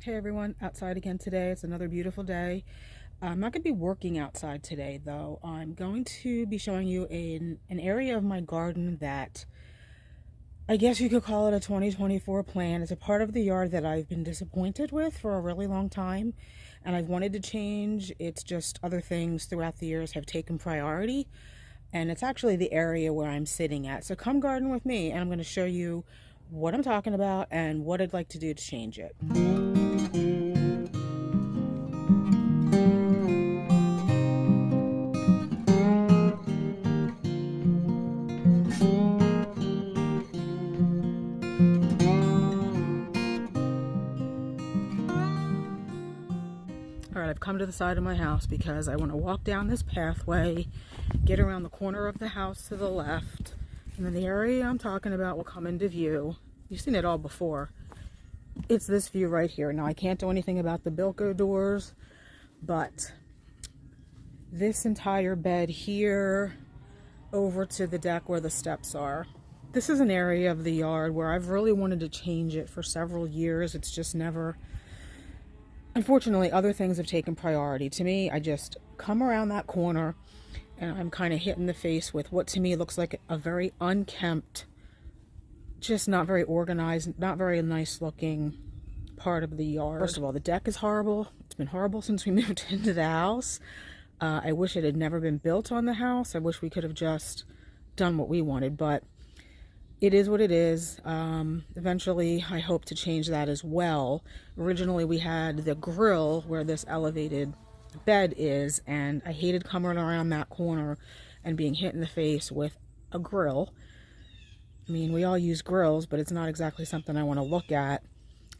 Hey everyone, outside again today. It's another beautiful day. I'm not going to be working outside today though. I'm going to be showing you an area of my garden that I guess you could call it a 2024 plan. It's a part of the yard that I've been disappointed with for a really long time and I've wanted to change. It's just other things throughout the years have taken priority, and it's actually the area where I'm sitting at. So come garden with me and I'm going to show you what I'm talking about and what I'd like to do to change it. All right, I've come to the side of my house because I want to walk down this pathway, get around the corner of the house to the left, and then the area I'm talking about will come into view. You've seen it all before. It's this view right here. Now, I can't do anything about the Bilko doors, but this entire bed here over to the deck where the steps are. This is an area of the yard where I've really wanted to change it for several years. It's just never... Unfortunately, other things have taken priority. To me, I just come around that corner and I'm kind of hit in the face with what to me looks like a very unkempt, just not very organized, not very nice looking part of the yard. First of all, the deck is horrible. It's been horrible since we moved into the house. I wish it had never been built on the house. I wish we could have just done what we wanted, but it is what it is. Eventually, I hope to change that as well. Originally, we had the grill where this elevated bed is, and I hated coming around that corner and being hit in the face with a grill. I mean, we all use grills, but it's not exactly something I want to look at.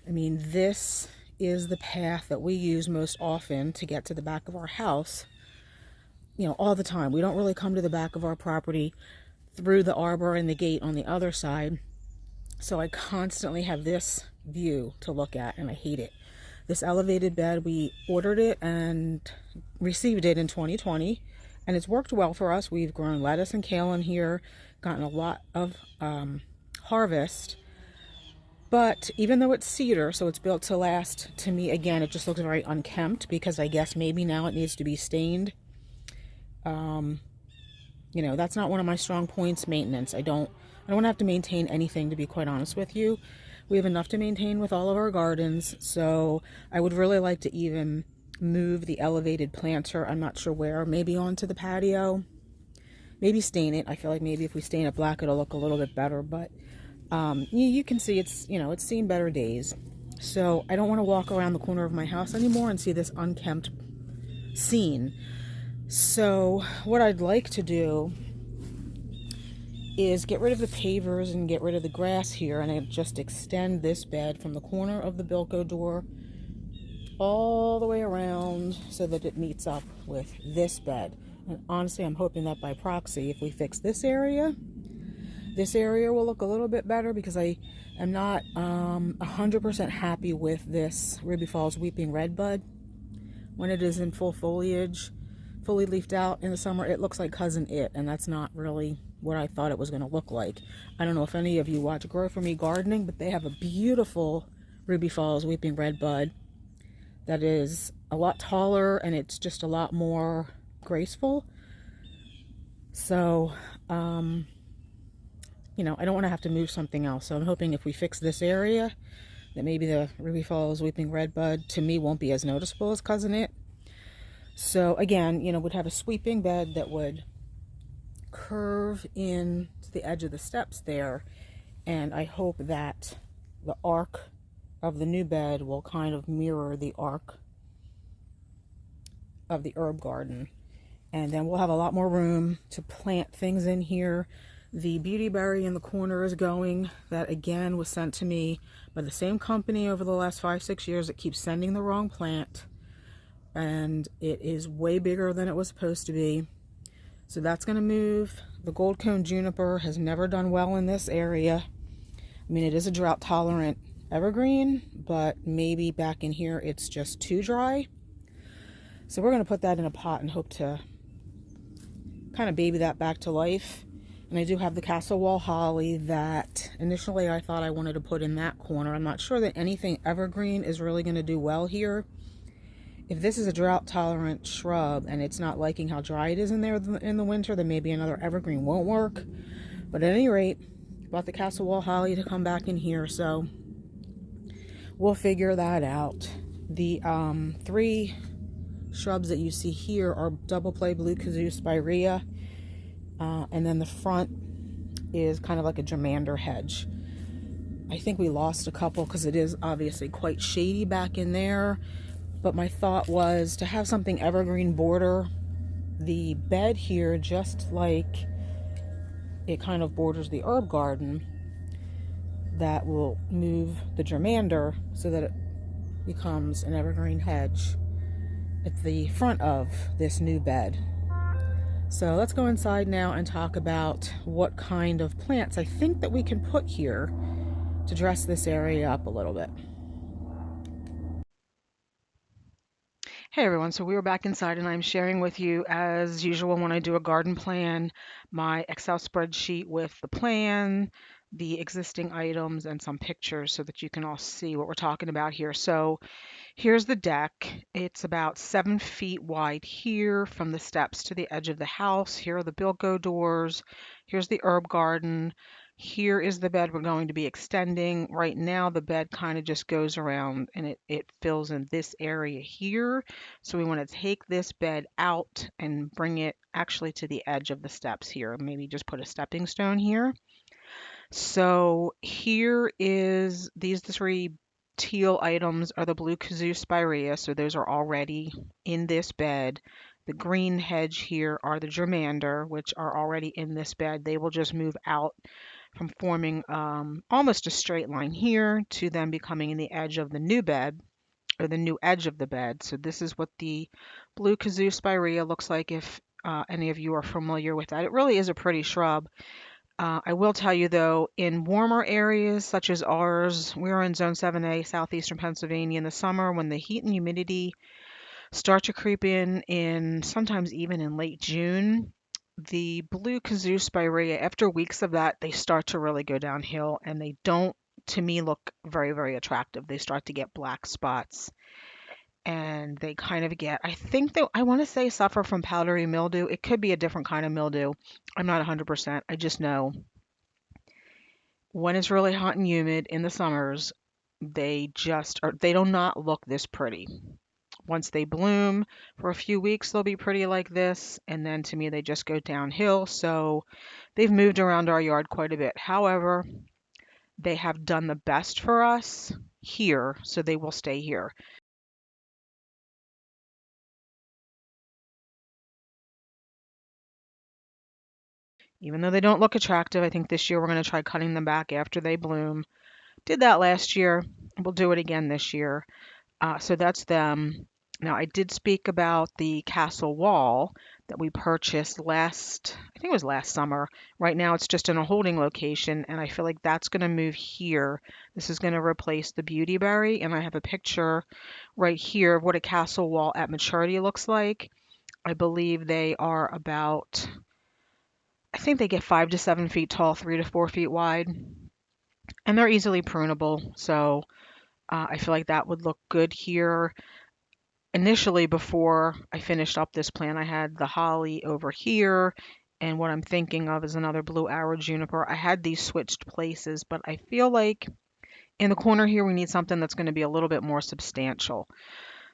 I mean, this is the path that we use most often to get to the back of our house, you know, all the time. We don't really come to the back of our property through the arbor and the gate on the other side. So I constantly have this view to look at, and I hate it. This elevated bed, we ordered it and received it in 2020, and it's worked well for us. We've grown lettuce and kale in here, gotten a lot of harvest. But even though it's cedar, so it's built to last, to me, again, it just looks very unkempt because I guess maybe now it needs to be stained. You know, that's not one of my strong points, maintenance. I don't want to have to maintain anything, to be quite honest with you. We have enough to maintain with all of our gardens, so I would really like to even move the elevated planter. I'm not sure where, maybe onto the patio, maybe stain it. I feel like maybe if we stain it black, it'll look a little bit better, but you can see it's, you know, it's seen better days. So I don't want to walk around the corner of my house anymore and see this unkempt scene. So what I'd like to do is get rid of the pavers and get rid of the grass here, and I just extend this bed from the corner of the Bilko door all the way around so that it meets up with this bed. And honestly, I'm hoping that by proxy, if we fix this area will look a little bit better, because I am not 100% happy with this Ruby Falls Weeping Red Bud. When it is in full foliage, fully leafed out in the summer, it looks like Cousin It, and that's not really what I thought it was going to look like. I don't know if any of you watch Grow For Me Gardening, but they have a beautiful Ruby Falls Weeping Red Bud that is a lot taller, and it's just a lot more graceful. So, you know, I don't want to have to move something else. So I'm hoping if we fix this area, that maybe the Ruby Falls Weeping Red Bud, to me, won't be as noticeable as Cousin It. So again, you know, would have a sweeping bed that would curve in to the edge of the steps there, and I hope that the arc of the new bed will kind of mirror the arc of the herb garden, and then we'll have a lot more room to plant things in here. The beautyberry in the corner is going. That again was sent to me by the same company over the last 5-6 years that keeps sending the wrong plant, and it is way bigger than it was supposed to be. So that's going to move. The gold cone juniper has never done well in this area. I mean, it is a drought tolerant evergreen, but maybe back in here it's just too dry. So we're going to put that in a pot and hope to kind of baby that back to life And I do have the castle wall holly that initially I thought I wanted to put in that corner. I'm not sure that anything evergreen is really going to do well here. If this is a drought tolerant shrub and it's not liking how dry it is in there in the winter, then maybe another evergreen won't work. But at any rate, bought the castle wall holly to come back in here, so we'll figure that out. The three shrubs that you see here are double play blue kazoo spirea, and then the front is kind of like a germander hedge. I think we lost a couple because it is obviously quite shady back in there, but my thought was to have something evergreen border the bed here, just like it kind of borders the herb garden. That will move the germander so that it becomes an evergreen hedge at the front of this new bed. So let's go inside now and talk about what kind of plants I think that we can put here to dress this area up a little bit. Hey everyone, so we are back inside and I'm sharing with you, as usual when I do a garden plan, my Excel spreadsheet with the plan, the existing items, and some pictures so that you can all see what we're talking about here. So here's the deck. It's about 7 feet wide here from the steps to the edge of the house. Here are the Bilko doors. Here's the herb garden. Here is the bed we're going to be extending. Right now, the bed kind of just goes around and it fills in this area here. So we want to take this bed out and bring it actually to the edge of the steps here. Maybe just put a stepping stone here. So here is these three teal items are the blue kazoo spirea, so those are already in this bed. The green hedge here are the germander, which are already in this bed. They will just move out from forming almost a straight line here to them becoming in the edge of the new bed, or the new edge of the bed. So this is what the blue kazoo spirea looks like if any of you are familiar with that. It really is a pretty shrub. I will tell you though, in warmer areas such as ours, we're in Zone 7A, southeastern Pennsylvania, in the summer when the heat and humidity start to creep in sometimes even in late June, the blue kazoo spirea, after weeks of that, they start to really go downhill and they don't, to me, look very, very attractive. They start to get black spots and they kind of get, I think that I want to say suffer from powdery mildew. It could be a different kind of mildew. I'm not 100%. I just know when it's really hot and humid in the summers, they just are, they do not look this pretty. Once they bloom for a few weeks, they'll be pretty like this. And then to me, they just go downhill. So they've moved around our yard quite a bit. However, they have done the best for us here, so they will stay here. Even though they don't look attractive, I think this year we're going to try cutting them back after they bloom. Did that last year. We'll do it again this year. So that's them. Now, I did speak about the castle wall that we purchased I think it was last summer. Right now, it's just in a holding location, and I feel like that's going to move here. This is going to replace the beautyberry, and I have a picture right here of what a castle wall at maturity looks like. I believe they are about, I think they get 5 to 7 feet tall, 3 to 4 feet wide, and they're easily prunable. So I feel like that would look good here. Initially, before I finished up this plan, I had the holly over here, and what I'm thinking of is another blue arrow juniper. I had these switched places, but I feel like in the corner here, we need something that's going to be a little bit more substantial.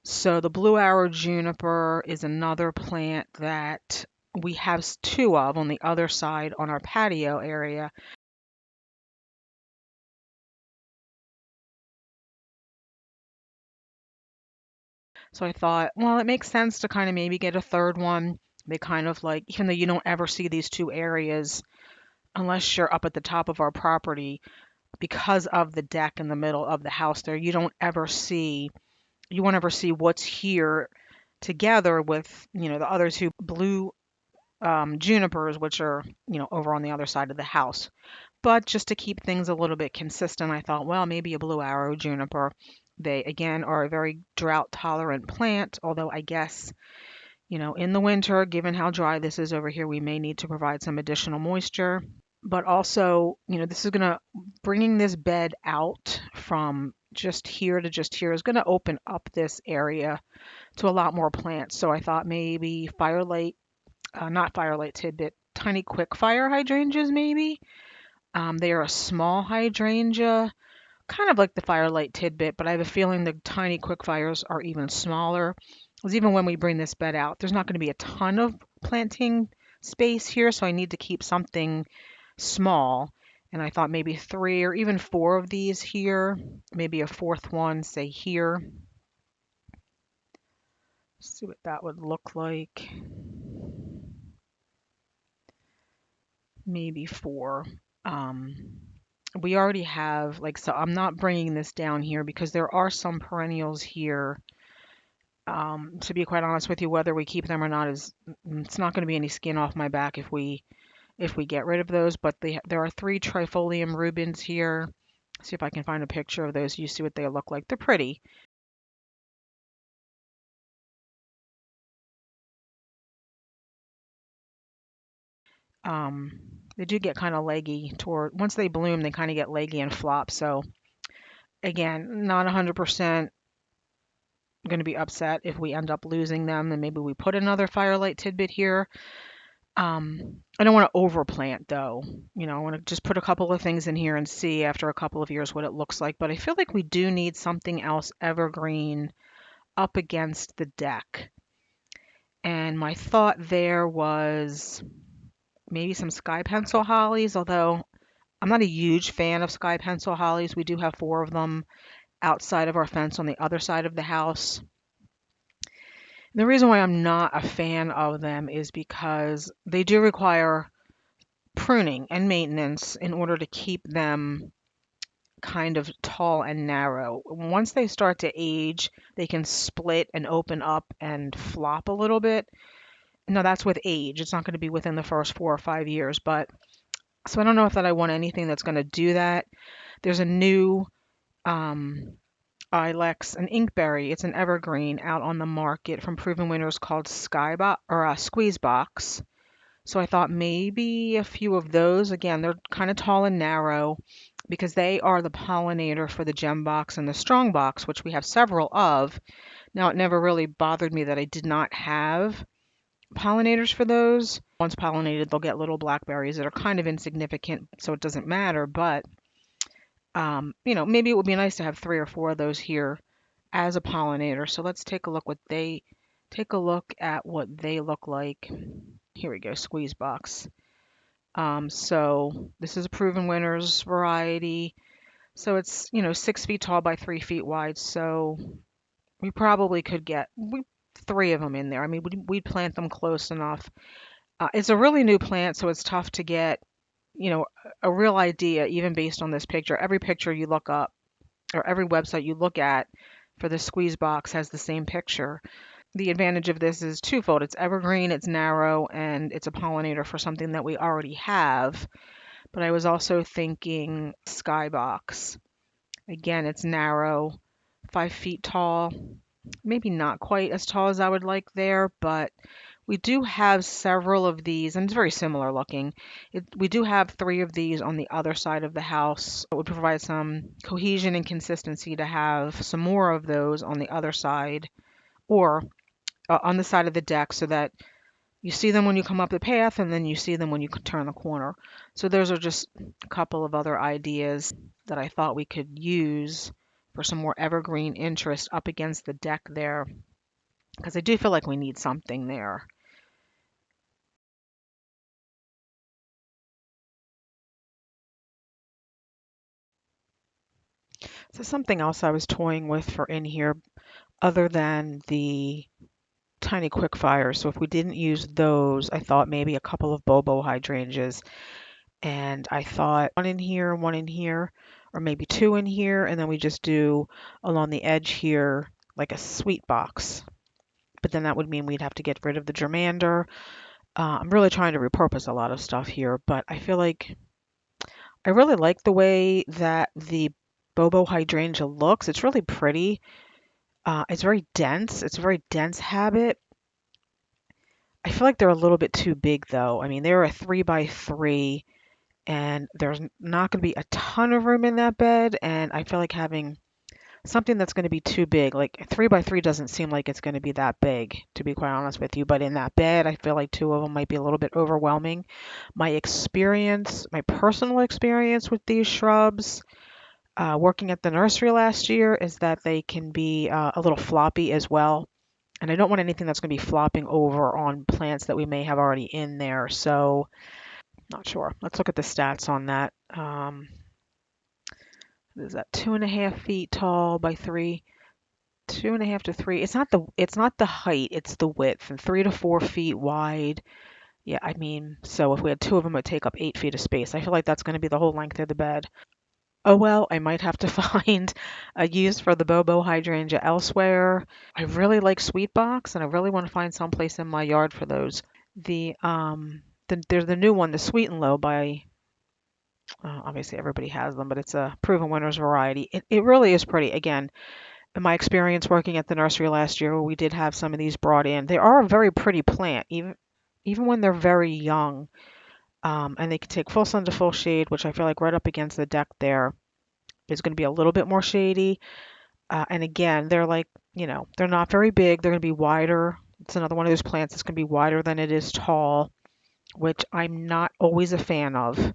So the blue arrow juniper is another plant that we have two of on the other side on our patio area. So I thought, well, it makes sense to kind of maybe get a third one. They kind of like, even though you don't ever see these two areas unless you're up at the top of our property, because of the deck in the middle of the house there, you won't ever see what's here together with, the other two blue junipers, which are, over on the other side of the house. But just to keep things a little bit consistent, I thought, well, maybe a blue arrow juniper. They, again, are a very drought tolerant plant, although I guess In the winter, given how dry this is over here, we may need to provide some additional moisture. But also, this is gonna bringing this bed out from just here to just here is gonna open up this area to a lot more plants. So I thought maybe not firelight tidbit, tiny quick fire hydrangeas maybe. They are a small hydrangea, kind of like the firelight tidbit, but I have a feeling the tiny quick fires are even smaller. Because even when we bring this bed out, there's not going to be a ton of planting space here, so I need to keep something small. And I thought maybe 3 or even 4 of these here, maybe a fourth one, say here. See what that would look like. Maybe 4. Um, we already have, so I'm not bringing this down here because there are some perennials here. To be quite honest with you, whether we keep them or not it's not going to be any skin off my back if we get rid of those. But there are 3 trifolium rubens here. See if I can find a picture of those. You see what they look like. They're pretty. Um, they do get kind of leggy once they bloom, they kind of get leggy and flop. So again, not 100% going to be upset if we end up losing them, and maybe we put another firelight tidbit here. I don't want to overplant though. I want to just put a couple of things in here and see after a couple of years what it looks like. But I feel like we do need something else evergreen up against the deck. And my thought there was maybe some sky pencil hollies, although I'm not a huge fan of sky pencil hollies. We do have 4 of them outside of our fence on the other side of the house. The reason why I'm not a fan of them is because they do require pruning and maintenance in order to keep them kind of tall and narrow. Once they start to age, they can split and open up and flop a little bit. Now that's with age. It's not going to be within the first 4 or 5 years, but so I don't know if that I want anything that's going to do that. There's a new Ilex, an inkberry. It's an evergreen out on the market from Proven Winners called Skybox or Squeeze Box. So I thought maybe a few of those. Again, they're kind of tall and narrow because they are the pollinator for the gem box and the strong box, which we have several of. Now, it never really bothered me that I did not have pollinators for those. Once pollinated, they'll get little blackberries that are kind of insignificant, so it doesn't matter. But, maybe it would be nice to have 3 or 4 of those here as a pollinator. So let's take a look at what they look like. Here we go, Squeeze Box. So this is a Proven Winners variety. So it's, 6 feet tall by 3 feet wide. So we probably could get 3 of them in there. I mean, we'd plant them close enough. It's a really new plant, so it's tough to get, a real idea even based on this picture. Every picture you look up or every website you look at for the Squeeze Box has the same picture. The advantage of this is twofold. It's evergreen, it's narrow, and it's a pollinator for something that we already have. But I was also thinking skybox. Again, it's narrow, 5 feet tall, maybe not quite as tall as I would like there, but we do have several of these, and it's very similar looking. We do have 3 of these on the other side of the house. It would provide some cohesion and consistency to have some more of those on the other side, or on the side of the deck, so that you see them when you come up the path and then you see them when you turn the corner. So those are just a couple of other ideas that I thought we could use for some more evergreen interest up against the deck there, because I do feel like we need something there. So something else I was toying with for in here other than the tiny quick fires. So if we didn't use those, I thought maybe a couple of Bobo hydrangeas. And I thought one in here, or maybe 2 in here, and then we just do along the edge here like a sweet box. But then that would mean we'd have to get rid of the germander. I'm really trying to repurpose a lot of stuff here, but I feel like I really like the way that the Bobo hydrangea looks. It's really pretty. It's very dense. It's a very dense habit. I feel like they're a little bit too big though. I mean, they're a 3 by 3 and there's not going to be a ton of room in that bed. And I feel like having something that's going to be too big, like 3 by 3 doesn't seem like it's going to be that big, to be quite honest with you. But in that bed, I feel like two of them might be a little bit overwhelming. My personal experience with these shrubs, working at the nursery last year, is that they can be a little floppy as well. And I don't want anything that's going to be flopping over on plants that we may have already in there. So, not sure. Let's look at the stats on that. Is that 2.5 feet tall by 3? 2.5 to 3. It's not the height, it's the width, and 3 to 4 feet wide. Yeah, I mean, so if we had two of them, it would take up 8 feet of space. I feel like that's going to be the whole length of the bed. Oh well, I might have to find a use for the Bobo hydrangea elsewhere. I really like sweet box, and I really want to find someplace in my yard for those. There's the new one, the Sweet and Low by, obviously everybody has them, but it's a Proven Winners variety. It really is pretty. Again, in my experience working at the nursery last year, we did have some of these brought in. They are a very pretty plant, even when they're very young. And they can take full sun to full shade, which I feel like right up against the deck there is going to be a little bit more shady. And again, they're like, they're not very big. They're going to be wider. It's another one of those plants that's going to be wider than it is tall, which I'm not always a fan of.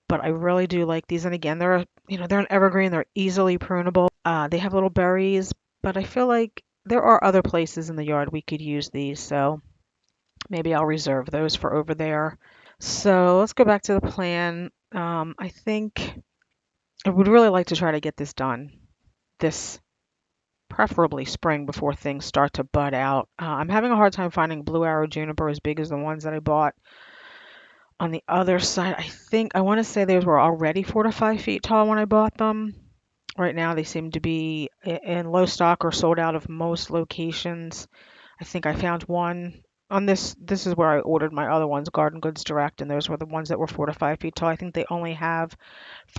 But I really do like these. And again, they're an evergreen. They're easily prunable. They have little berries, but I feel like there are other places in the yard we could use these. So maybe I'll reserve those for over there. So let's go back to the plan. I think I would really like to try to get this done this preferably spring before things start to bud out. I'm having a hard time finding blue arrow juniper as big as the ones that I bought on the other side. I want to say those were already 4 to 5 feet tall when I bought them. Right now they seem to be in low stock or sold out of most locations. I think I found one on this. This is where I ordered my other ones, Garden Goods Direct, and those were the ones that were 4 to 5 feet tall. I think they only have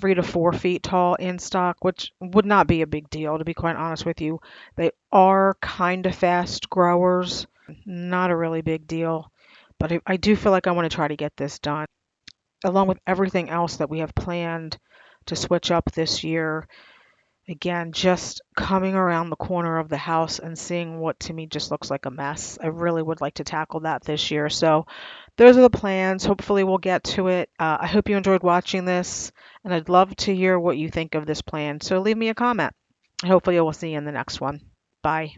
3 to 4 feet tall in stock, which would not be a big deal, to be quite honest with you. They are kind of fast growers, not a really big deal, but I do feel like I want to try to get this done, along with everything else that we have planned to switch up this year. Again, just coming around the corner of the house and seeing what to me just looks like a mess. I really would like to tackle that this year. So those are the plans. Hopefully we'll get to it. I hope you enjoyed watching this, and I'd love to hear what you think of this plan. So leave me a comment. Hopefully I will see you in the next one. Bye.